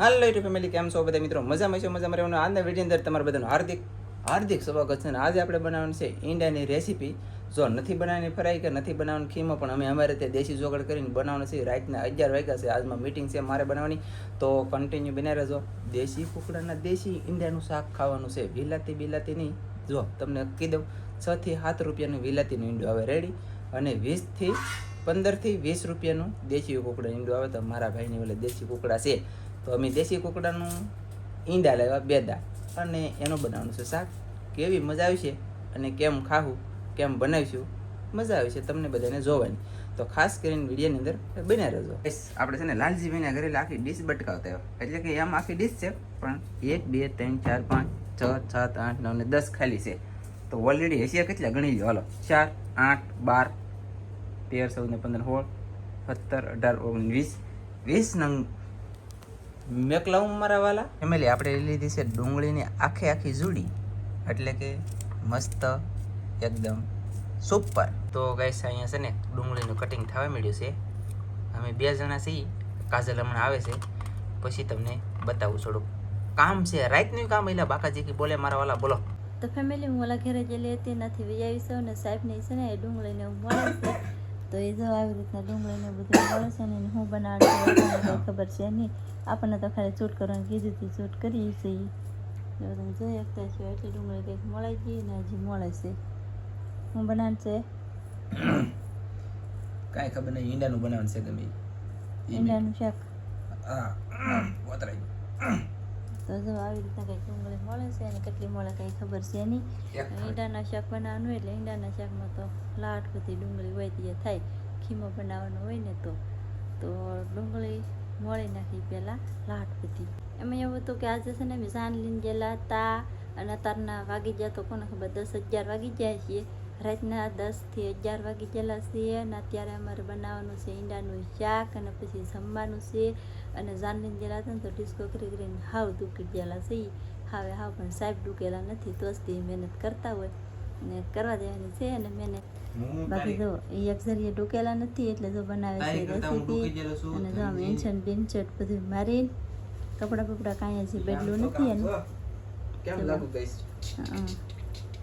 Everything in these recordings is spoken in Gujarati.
હાલો યુટ્યુબ ફેમિલી, કેમ છો બધા મિત્રો? મજામાં છો? મજામાં રહેવાનું. આજના વિડીયો અંદર તમારું બધાનું હાર્દિક સ્વાગત છે. આજે આપણે બનાવવાનું છે ઈંડાની રેસીપી. જો નથી બનાવવાની ફ્રાય કે નથી બનાવવાની ખીમો, પણ અમારે તે દેશી જોગડ કરીને બનાવવાનું છે. રાતના 11 વાગ્યા છે. આજમાં મીટિંગ છે મારે બનાવવાની, તો કન્ટિન્યુ બને રહેજો. દેશી કુકડાના દેશી ઈંડાનું શાક ખાવાનું છે. વિલાતી નહીં. જો તમને કહી દઉં, 6 થી 7 રૂપિયાનું વિલાતીનું ઈંડું આવે રેડી, અને 15 થી 20 રૂપિયાનું દેશી કુકડા ઈંડું આવે. તો મારા ભાઈની ઓલે દેશી કુકડા છે, તો અમે દેશી કુકડાનું ઈંડા લાવ્યા 2 દાળ, અને એનું બનાવવાનું છે શાક. કેવી મજા આવશે અને કેમ ખાવું, કેમ બનાવીશું, મજા આવે છે તમને બધાને જોવાની. તો ખાસ કરીને વિડીયોની અંદર બન્યા રહેજો. આપણે છે ને લાલજી ભાઈના ઘરે આખી ડીશ બટકાવતા હોય, એટલે કે એમ આખી ડીશ છે, પણ 1 2 3 4 5 6 7 8 9 ને 10 ખાલી છે. તો ઓલરેડી હશે કેટલા ગણી લો, હાલો. 4 8 12 13 14 15 16 17 18 19 20 નંગ મેકલાઉં મારા વાલા ફેમિલી. આપણે લીધી છે ડુંગળીની આખી જોડી, એટલે કે મસ્ત એકદમ સુપર. તો ગાઈસ અહીંયા છે ને ડુંગળીનું કટિંગ થવા માંડ્યું છે. અમે 2 જણા છીએ, કાજલ હમણાં આવે છે, પછી તમને બતાવું. થોડુંક કામ છે, રાતનું કામ. એટલે બાકાજી કે બોલે મારા વાલા, બોલો. તો ફેમિલી, હું ઓલા ઘરે જેલી હતી નથી વિજાવી છે, અને સાહેબની છે ને એ ડુંગળીને મળે છે. તો એ જો આવી રીતના ડુંગળીને બધું મળે છે ને હું બનાવવાનું કંઈ ખબર છે નહીં. આપણને તો ખાલી ચૂટ કરવાનું કીધું હતી, ચૂટ કરીએ છીએ. તમે જોઈ શકતા છો, એટલી ડુંગળી કંઈક મળે છે ને હજી મળે છે. હું બનાવ છે કાંઈ ખબર નહીં. ઈંડાનું બનાવવાનું છે ગમે ઈંડાનું શાક. હા, વતરાઈ. તો જો આવી રીતના કંઈક ડુંગળી મળે છે, અને કેટલી મળે કંઈ ખબર છે નહીં. ઈંડાના શાક બનાવવાનું એટલે ઈંડાના શાકમાં તો લાટ બધી ડુંગળી હોય તે થાય. ખીમો બનાવવાનો હોય ને તો ડુંગળી મળી નાખી પહેલાં લાટ બધી. એમાં એવું હતું કે આજે છે ને અમે સાન લઈને ગયેલા હતા, અને અત્યારના વાગી ગયા તો કોને ખબર 10 11 વાગી જાય છીએ. રાતના 10 થી 11 વાગી ગયેલા છીએ, અને અત્યારે અમારે બનાવવાનું છે ઈંડાનું શાક, અને પછી જમવાનું છે. અને જાન લઈને ગયેલા હતા ને તો ડિસ્કો કરીને હાવ દુખી ગયેલા છે. હાવ પણ સાહેબ દુકેલા નથી, તો જ તે મહેનત કરતા હોય ને કરવા દેવાની છે. અને મહેનત બાકી જો એ અક્ષરીએ ડૂકેલા નથી, એટલે જો બનાવે છે રેસીપી. અને જો મેન્શન બેન્ચટ બધું મારી કપડાં બપડા કાંઈ હજી બેડલું નથી. અને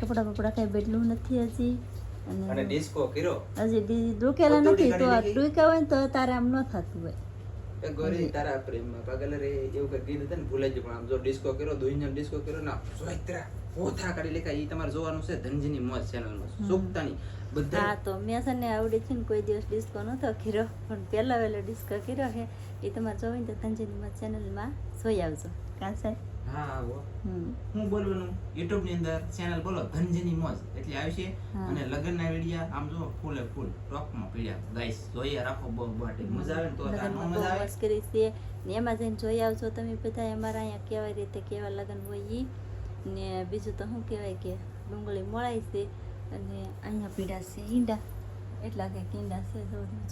કપડાં બપડા કાંઈ બેડલું નથી હજી. અને ડિસ્કો કર્યો હજી ડૂકેલા નથી, તો ડૂક્યા હોય ને તો તારે આમ ન થતું હોય. ગોરી તારા પ્રેમમાં પાગલ રે એવું કઈ કીધું હતું ને, ભૂલાઈ ગયું. પણ આમ જો ડિસ્કો કર્યો, દુનિયા ડિસ્કો કર્યો ના, સોયત્રા પોથા કાઢી લેખા. એ તમારે જોવાનું છે ધનજીની મોજ ચેનલમાં, સુખતાની બધા. હા, તો મેં છે ને આવડી છે ને કોઈ દિવસ ડિસ્કો નતો કર્યો, પણ પહેલા વહેલો ડિસ્કો કર્યો છે. એ તમારે જોવું ને તો ધનજીની મોજ ચેનલમાં જોઈ આવજો. કાં સાહેબ? હા, આવો. હું બોલવાનું યુટ્યુબ ની અંદર ચેનલ બોલો ધનજીની મોજ, એટલે આવશે. અને લગનના વિડિયા આમ જો ફૂલે ફૂલ ટોપમાં પીડ્યા. ગાઈસ જોઈએ રાખો, બહુ મજા આવે ને તો આનો મજા આવે કરી છે ને. એમાં જઈને જોઈ આવજો તમે બધા. અમારા અહીંયા કેવા રીતે કેવા લગન હોય ઈ. ને બીજું તો શું કહેવાય કે ડુંગળી મળાય છે, અને અહીંયા પીડા છે ઈંડા. એટલા કંઈક ઈંડા છે,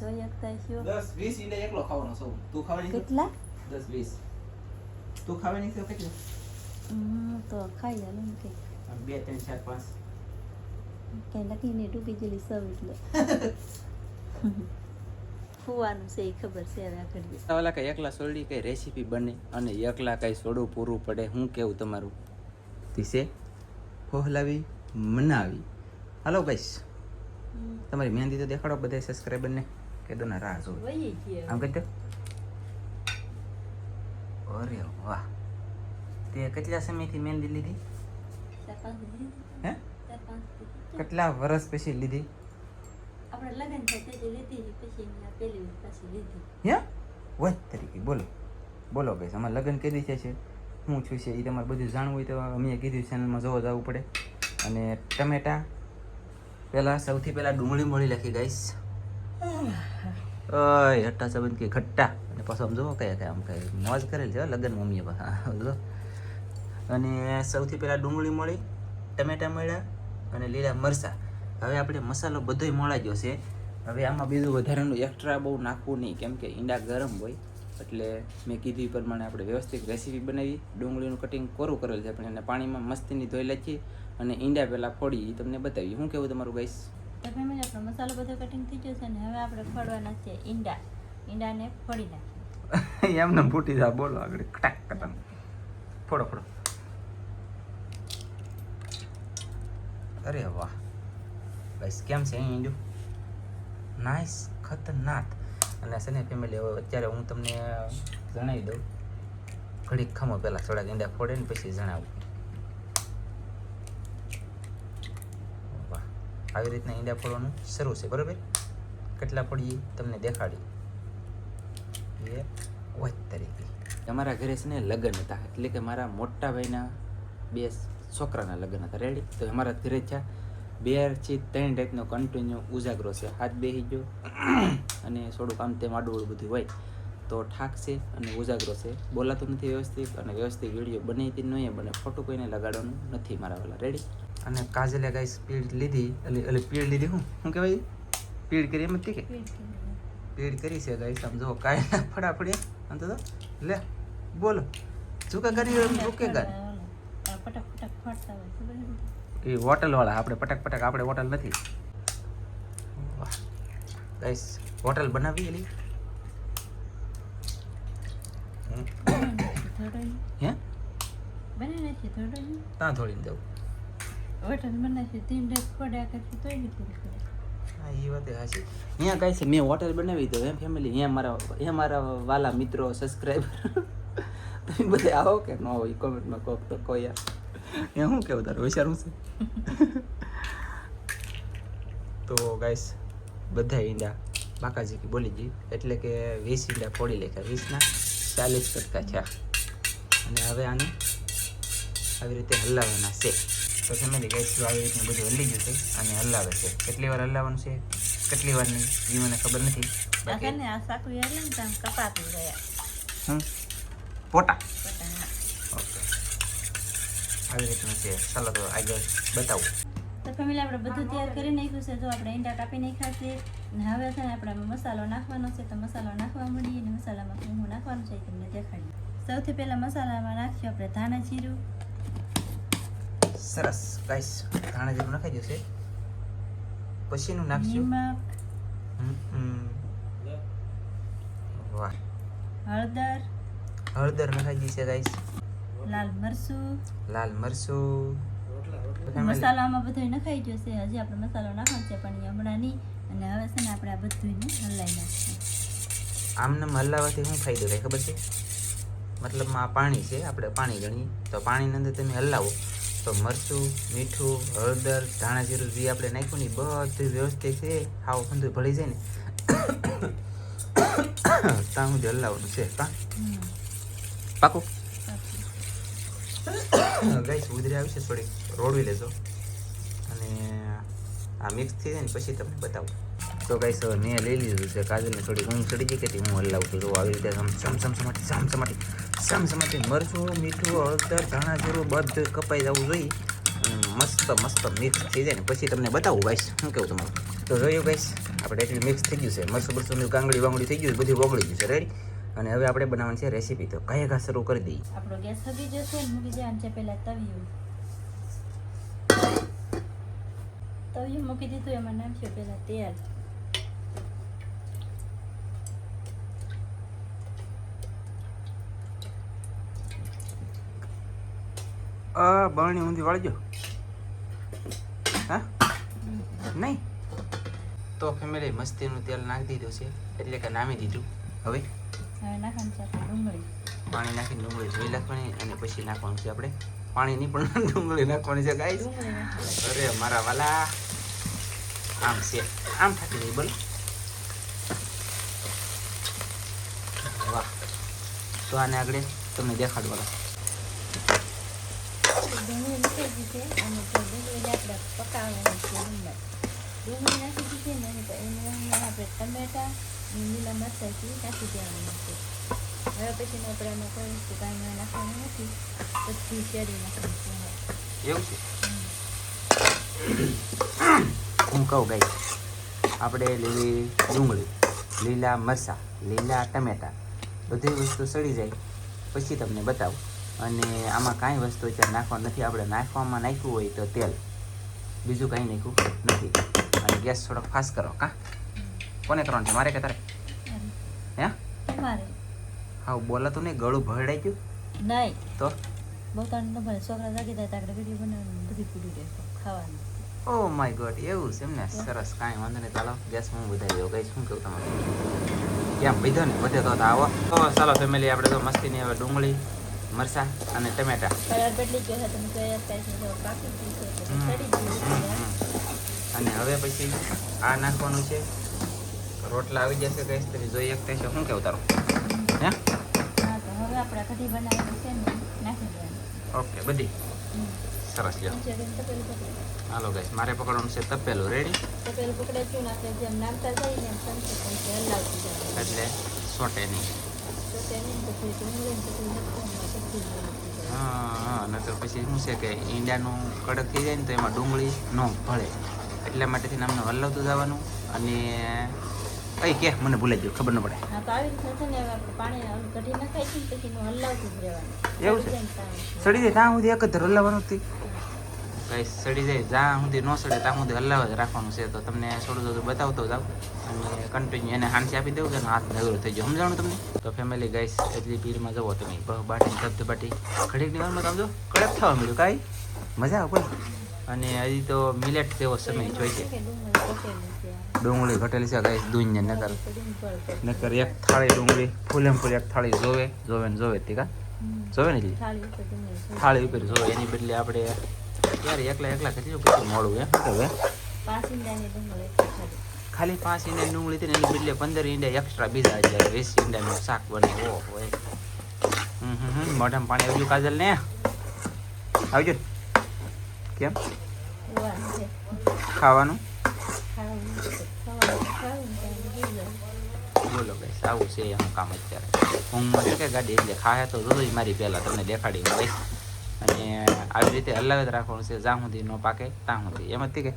જોઈ શકતા છો. 10 20 ઈંડા એકલો ખાવાનો છો. તું ખાવાની કેટલા? 10 20 તું ખાવાની છે કેટલી? તો ખાઈ લે ને કંઈક 2 3 4 5 કંઈ લખીને ડૂબી ગયેલી સૌ. એટલે ખુવાનું છે એ ખબર છે. હવે આગળ ઓલા કઈ એકલા સોડી કઈ રેસીપી બને, અને એકલા કઈ સોડું પૂરું પડે. હું કેવું તમારું દિશે ફોહલાવી મનાવી. હાલો ગાઈસ, તમારી મહેંદી તો દેખાડો બધા સબસ્ક્રાઈબરને. કીધું ને રાહ જો આમ કહી દો. અરે વાહ, તે કેટલા સમયથી મહેંદી લીધી? હે, કેટલા વર્ષ પછી લીધી? આપણે લગન થાય તે લીધી, પછી પહેલી પાછી લીધી. હે વાત તરીકે બોલો બોલો ગાઈસ, અમારે લગન કઈ રીતે છે, હું છું છે, એ તમારે બધું જાણવું હોય તો અમે કીધું ચેનલમાં જોવા જવું પડે. અને ટમેટા પહેલાં સૌથી પહેલાં ડુંગળી મળી નાખી ગાઈસ. ઓય હટ્ટા સંબંધ કે ખટ્ટા. અને પાછું આમ જુઓ કયા આમ કઈ મોજ કરેલ છે લગન મમ્મીએ. હા, અને સૌથી પહેલાં ડુંગળી મળી, ટમેટા મળ્યા, અને લીલા મરચાં. હવે આપણે મસાલો બધોય મળાઈ ગયો છે. હવે આમાં બીજું વધારાનું એક્સ્ટ્રા બહુ નાખવું નહીં, કેમ કે ઈંડા ગરમ હોય. એટલે મેં કીધું એ પ્રમાણે આપણે વ્યવસ્થિત રેસીપી બનાવી. ડુંગળીનું કટિંગ કોરું કરેલ છે, પણ એને પાણીમાં મસ્તીની ધોઈ લખીએ, અને ઈંડા પહેલાં ફોડી એ તમને બતાવી. શું કેવું તમારું ગાઈસ? તો ફેમિલી, આપણો મસાલો બધો કટિંગ થઈ ગયો છે, ને હવે આપણે ફોડવાના છે ઈંડાને ફોડી નાખીએ. એમને ફૂટી જાય બોલો આગળ કટાક કટાક ફોડો ફોડો અરે વાહ બસ કેમ છે અહીં નાઇસ ખતરનાક અને સને ફેમિલી હવે અત્યારે હું તમને જણાવી દઉં ઘડીક ખમો પહેલાં થોડાક ઈંડા ફોડે ને પછી જણાવું વાહ આવી રીતના ઈંડા ફોડવાનું શરૂ છે બરાબર કેટલા ફોડીએ તમને દેખાડી એ વાત તરીકે અમારા ઘરે છે ને લગ્ન હતા એટલે કે મારા મોટા ભાઈના 2 છોકરાના લગ્ન હતા રેડી તો અમારા ઘરે છે 2 થી 3 ટાઈપનો કન્ટિન્યુ ઉજાગરો છે હાથ બેસી ગયો અને થોડુંક આમ તેમ આડું બધું હોય તો ઠાક છે અને ઉજાગરો છે બોલાતું નથી વ્યવસ્થિત અને વ્યવસ્થિત વિડીયો બને તે નહીં બને ખોટું કોઈને લગાડવાનું નથી મારા વાલા રેડી અને કાજલે ગાઈસ પીડ લીધી એટલે પીડ લીધી શું કહેવાય પીડ કરી એમ જ કે પીડ કરી છે ગાઈસ આમ જો કાંઈ ના ફટાફડી આમ તો લે બોલો ઝુકા કરી રૂકે ગાય ફટાફટ ફાટતા હોય ખબર છે એ હોટલ વાળા આપણે પટક પટક આપણે હોટલ નથી વાહ ગાઈસ હોટલ બનાવી એલી હે બનાવી નાખી થોડો ત્યાં થોડીને દઉં હોટલ બનાવી 3 ડેસ પડ્યા કરતી તોય નથી હા એ વાત હાચી અહીંયા કાંઈ છે મેં હોટલ બનાવી દઉં એમ ફેમિલી અહીંયા મારા વાલા મિત્રો સબસ્ક્રાઈબર તમે બધે આવો કે ન હોય કોમેન્ટમાં કોક તો કોઈ યાર એ શું કેવું તારું વિચારવું છે તો ગાઈસ બધા ઈંડા બાકાજી કી બોલી ગઈ એટલે કે 20 ઈંડા ફોડી લેખ્યા 20 ના 40 ટકા થયા અને હવે આને આવી રીતે હલાવવાના છે તો ફેમિલી ગાઈસ જો આવી રીતનું બધું હલી ગયું છે અને હલાવે છે કેટલી વાર હલાવવાનું છે કેટલી વાર નહીં એ મને ખબર નથી બાકી ને આ સાકુ યાર ને તમ કપાતું ગયા પોટા પટા ઓકે આવી રીતનું છે ચાલો તો આગળ બતાવું તો ફેમિલી આપણે બધું તૈયાર કરી નાખ્યું છે જો આપણે ઈંડા કાપી નાખ્યા છે અને હવે છે ને આપણે મસાલો નાખવાનો છે તો મસાલો નાખવા મળીએ અને મસાલામાં શું નાખવાનું છે એ તમને દેખાડીએ સૌથી પહેલા મસાલામાં નાખીશું આપણે ધાણા જીરું સરસ ગાઈસ ધાણા જીરું નાખી દઉં છે પછીનું નાખશું નિમક વાહ હળદર હળદર નાખી દઈ છે ગાઈસ લાલ મરચું મસાલામાં બધું નખાઈ ગયો છે હજી આપણે મસાલો નાખવાનો છે પણ એ હમણાં નહીં અને હવે છે ને આપણે આ બધું હલાવી નાખીશું આમને હલાવવાથી શું ફાયદો થાય ખબર છે મતલબમાં આ પાણી છે આપણે પાણી ગણીએ તો પાણીની અંદર તમે હલાવો તો મરચું મીઠું હળદર ધાણા જીરું જે આપણે નાખ્યું ને બધું વ્યવસ્થિત છે હાવ બધું ભળી જાય ને ત્યાં સુધી હલાવવાનું છે પાકું ગાઈસ ઉધરી આવી છે થોડીક રોડવી લેજો અને આ મિક્સ થઈ જાય ને પછી તમને બતાવું તો ગાઈસ હવે મેં લઈ લીધું છે કાજલને થોડી ઊંઘ ચડી ગઈ કે હું હલાવું છું તો આવી રીતે સમસમાટી મરચું મીઠું હળદર ધાણા જીરું બધું કપાઈ જવું જોઈએ અને મસ્ત મિક્સ થઈ જાય ને પછી તમને બતાવું ગાઈસ શું કેવું તમારું તો જોયું ગાઈસ આપણે એટલું મિક્સ થઈ ગયું છે મરચું ગાંગડી વાંગડી થઈ ગયું બધું ઓગળી ગયું છે રેડી અને હવે આપણે બનાવવાની છે રેસીપી તો કયા ઘા શરૂ કરી દઈએ આપણો ગેસ સગી જશે ને મૂકી જવાનું છે પહેલા તવિયું મૂકી દીધું એમાં નાખશું પહેલા તેલ બરણી ઊંધી વાળજો હા નહીં તો ફેમિલી મસ્તીનું તેલ નાખી દીધું છે એટલે કે નામી દીધું હવે નાખવાનું છે આપણે ડુંગળી પાણી નાખીને ડુંગળી ધોઈ નાખવાની અને પછી નાખવાનું છે આપણે પાણીની પણ ડુંગળી નાખવાની છે ગાઈસ અરે મારા વાલા આમ છે આમ થાકી જાય બોલ વાહ તો આને આગળ તમને દેખાડવાના ડુંગળી નાખી દીધી અને તો ડુંગળી આપણે પકાવવાની છે ડુંગળી નાખી દીધી ને એની અંદર આપણે ટમેટા લીલા મરચાંથી નાખી દેવાનું છે હવે પછી આપણે એમાં કોઈ વસ્તુ કાંઈ નાખવાનું નથી પછી શેરી નાખવાનું છે એવું છે હું કહું ગાઈ આપણે લીલી ડુંગળી લીલા મરચાં લીલા ટમેટા બધી વસ્તુ સડી જાય પછી તમને બતાવું અને આમાં કાંઈ વસ્તુ અત્યારે નાખવાનું નથી આપણે નાખવામાં નાખ્યું હોય તો તેલ બીજું કાંઈ નાખ્યું નથી અને ગેસ થોડોક ફાસ્ટ કરો કાં કોને કરવાનું છે મારે કે તારે હે તમારે હા બોલાતું નહીં, ગળું ભરડાઈ ગયું નહીં તો બતાને ન ભલે છોકરા જાગી જાય તો આપણે વિડીયો બનાવવાનું બધી પૂરી રહે ખાવાનું. ઓ માય ગોડ, એવું છે એમને? સરસ, કાંઈ વાંધો નહીં. ચાલો ગેસ હું વધારી દઉં. કઈ શું કહું તમારે કેમ બીધો ને વધે તો આવો. તો ચાલો ફેમિલી, આપણે તો મસ્તીની હવે ડુંગળી, મરચાં અને ટમેટા. કલર બદલી ગયો છે તમે જોયા થાય છે પાકી ગયું છે એટલે સડી ગયું છે. અને હવે પછી આ નાખવાનું છે. રોટલા આવી જશે કઈશ તમે જોઈ શકતા છો. શું કેવું તારું? હે હા તો હવે આપણે કઢી બનાવેલી છે ને નાખી દેવાની. ઓકે, બધી સરસ લ્યો. હાલો ગાઈસ, મારે પકડવાનું છે તપેલું. રેડી? તપેલું પકડે છું ને આપણે જેમ નાખતા જઈએ ને એમ ચમચી ચમચી હલાવતી જવાનું. એટલે સોટે નહીં. તો તેની પછી ડુંગળી ને પછી નાખવામાં પછી જ હા, નતર પછી શું છે કે ઈંડાનું કડક થઈ જાય ને તો એમાં ડુંગળી ન ભળે. એટલા માટેથી આમને હલાવતું જવાનું. અને કઈ કે મને ભૂલાઈ ગયું, ખબર ન પડે. હા તો આવી રીતના છે ને હવે આપણે પાણી કઢી નખાઈ છે ને પછી એનું હલાવતું જ રહેવાનું. એવું છે? સડી જાય ત્યાં સુધી એક જ ધર હલાવવાનું હતી. કઈ સડી જાય જ્યાં સુધી ન સડે ત્યાં સુધી હલાવવા જ રાખવાનું છે. તો તમને થોડું થોડું બતાવતો જાઉં અને કન્ટિન્યુ એને હાંસી આપી દઉં કે હાથ નગરો થઈ ગયો. સમજાણું તમને? તો ફેમિલી ગાઈસ, એટલી પીરમાં જવો તમે બાટી ધબધબાટી ઘડીકની વારમાં તમે જો કડક થવા મળ્યું. કાંઈ મજા આવે કોઈ. અને હજી તો મિલેટ જેવો સમય જોઈશે. ડુંગળી ઘટેલી છે ગાઈસ, દૂધને નકર એક થાળી ડુંગળી ફૂલે ફૂલ એક થાળી જોવે ને જોવે તે કા જોવે ને એટલી થાળી ઉપર જોવે. એની બદલે આપણે યાર એકલા કરી પછી મોડું એમ હવે ખાલી 5 ઈંડા ડુંગળી હતી ને એની બદલે 15 ઈંડા એક્સ્ટ્રા બીજા એટલે 20 ઈંડાનું શાક બને. ઓહો મોઢામાં પાણી આવજો કાજલ ને આવજો. કેમ ખાવાનું બોલો ભાઈ, આવું છે એનું કામ અત્યારે. હું છે કે ગાડી એટલે ખાય તો જોઈ મારી પહેલાં તમને દેખાડી ભાઈ. અને આવી રીતે હલાવે જ રાખવાનું છે જ્યાં સુધી ન પાકે ત્યાં સુધી. એમ જ કે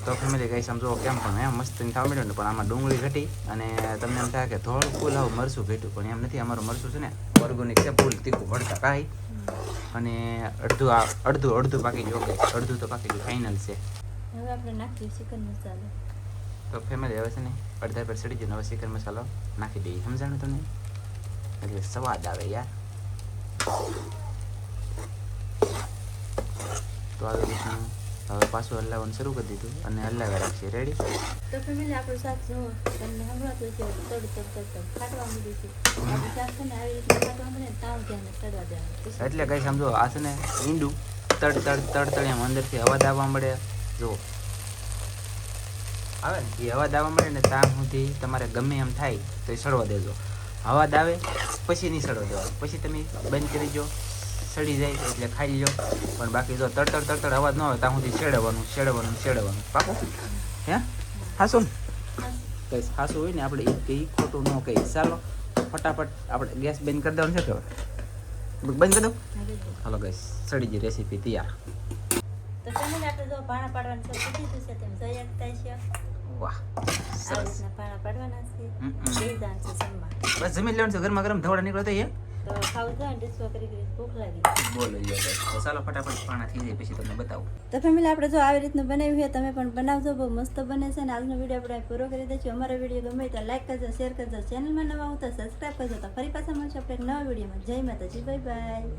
તો ફેમિલી કઈ સમજો કેમ પણ એમ મસ્ત ખાવા મળ્યું ને. પણ આમાં ડુંગળી ઘટી અને તમને એમ થાય કે થોડું ફૂલ આવું મરચું ઘટ્યું, પણ એમ નથી. અમારું મરચું છે ને ઓર્ગોનિક છે, ફૂલ તીખું ભરતા કાંઈ. અને અડધું પાકી ગયું. અડધું તો પાકી ગયું, ફાઇનલ છે. હવે આપણે નાખીએ ચિકન મસાલો. તો ફેમિલી હવે છે ને અડધા પર સડી ગયું. હવે ચિકન મસાલો નાખી દઈએ. સમજાણું તમને? એટલે સ્વાદ આવે યાર. તો આવી રીતનું હવે પાછું હલાવવાનું શરૂ કરી દીધું અને હલાવ્યા રાખીએ. રેડી? તો ફેમિલી આપણું શાક જો તમને હમણાં તો તડ ફાટવા મળ્યું છે. આપણું શાક છે ને આવી રીતે ફાટવા મળે ને તાવ ધ્યાન ચડવા દેવાનું. એટલે કઈ સમજો આ છે ને ઈંડું તડ એમ અંદરથી અવાજ આવવા મળે. જો આવે ને એ અવાજ આવવા મળે ને ત્યાં સુધી તમારે ગમે એમ થાય તો એ સડવા દેજો. અવાજ આવે પછી નહીં સડવા દેવાનું. પછી તમે બંધ કરી દો, સડી જાય એટલે ખાઈ લો. પણ બાકી જો તડતડ અવાજ ન આવે ત્યાં સુધી છેડવાનું. પાકું? હે હાસુ ને કઈ હાસુ હોય ને આપણે એ ખોટું ન કહીએ. ચાલો ફટાફટ આપણે ગેસ બંધ કરી દેવાનું છે. કે બંધ કરી દઉં? હાલો ગાઈસ, સડી ગઈ રેસીપી તૈયાર. તો ફેમિલી આપણે જો પાણા પાડવાનું છે કીધું છે તેમ જોઈ શકતા છે. વાહ આ રીતના પાણા પાડવાના છે. બે દાન છે જમવા. બસ જમી લેવાનું છે. ગરમા ગરમ ધવડા નીકળો તો એ તો ખાવું જોઈએ ડિસ્કો કરી ભૂખ લાગી. બોલો તો ચાલો ફટાફટ પાણા થઈ જાય પછી તમને બતાવું. તો ફેમિલી આપણે જો આવી રીતનું બનાવ્યું છે તમે પણ બનાવજો. બહુ મસ્ત બને છે. ને આજનો વિડીયો આપણે પૂરો કરી દઈશું. અમારો વિડીયો ગમે તો લાઈક કરજો, શેર કરજો. ચેનલમાં નવા હું તો સબસ્ક્રાઈબ કરજો. તો ફરી પાછા મળશું આપણે એક નવા વિડીયોમાં. જય માતાજી, બાય બાય.